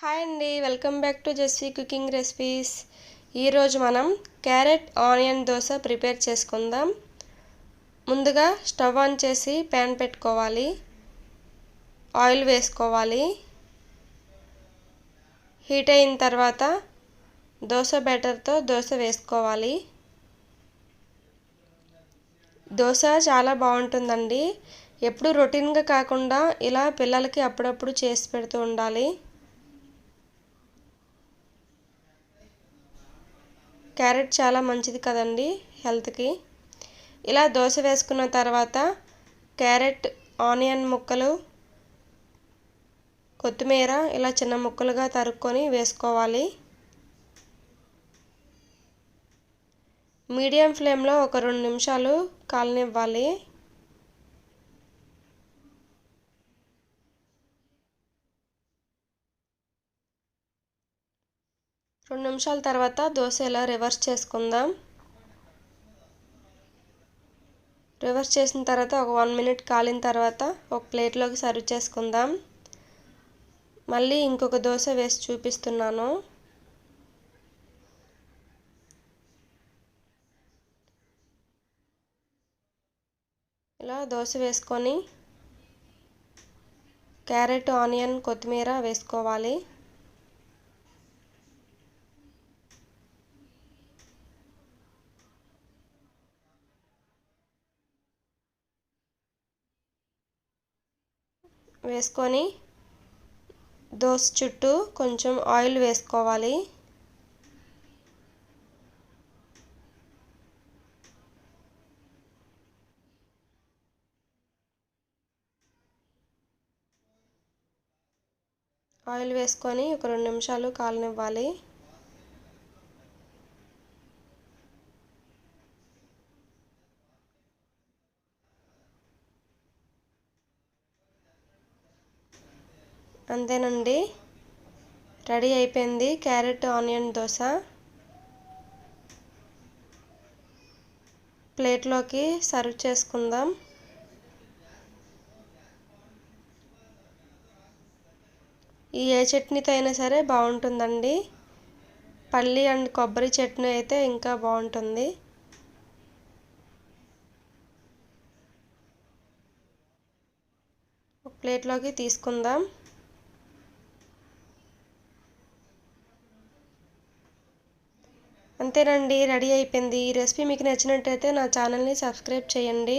Hi అండి, welcome back to Jessie cooking recipes. ఈరోజు మనం క్యారెట్ ఆనియన్ దోశ ప్రిపేర్ చేసుకుందాం. ముందుగా స్టవ్ ఆన్ చేసి ప్యాన్ పెట్టుకోవాలి. ఆయిల్ వేసుకోవాలి. హీట్ అయిన తర్వాత దోశ బ్యాటర్తో దోశ వేసుకోవాలి. దోశ చాలా బాగుంటుందండి. ఎప్పుడు రొటీన్గా కాకుండా ఇలా పిల్లలకి అప్పుడప్పుడు చేసి పెడుతూ ఉండాలి. క్యారెట్ చాలా మంచిది కదండి హెల్త్కి. ఇలా దోశ వేసుకున్న తర్వాత క్యారెట్, ఆనియన్ ముక్కలు, కొత్తిమీర ఇలా చిన్న ముక్కలుగా తరుక్కొని వేసుకోవాలి. మీడియం ఫ్లేమ్లో ఒక 2 నిమిషాలు కాలనివ్వాలి. రెండు నిమిషాల తర్వాత దోశ ఇలా రివర్స్ చేసుకుందాం. రివర్స్ చేసిన తర్వాత ఒక 1 మినిట్ కాలిన తర్వాత ఒక ప్లేట్లోకి సర్వ్ చేసుకుందాం. మళ్ళీ ఇంకొక దోశ వేసి చూపిస్తున్నాను. ఇలా దోశ వేసుకొని క్యారెట్, ఆనియన్, కొత్తిమీర వేసుకోవాలి. వేసుకొని దోశ చుట్టూ కొంచెం ఆయిల్ వేసుకోవాలి. ఆయిల్ వేసుకొని ఒక 2 నిమిషాలు కాలనివ్వాలి. అంతేనండి, రెడీ అయిపోయింది క్యారెట్ ఆనియన్ దోశ. ప్లేట్లోకి సర్వ్ చేసుకుందాం. ఈ ఏ చట్నీతో అయినా సరే బాగుంటుందండి. పల్లి అండ్ కొబ్బరి చట్నీ అయితే ఇంకా బాగుంటుంది. ఒక ప్లేట్లోకి తీసుకుందాం. అంతేనండి, రెడీ అయిపోయింది. ఈ రెసిపీ మీకు నచ్చినట్టయితే నా ఛానల్ని సబ్స్క్రైబ్ చేయండి.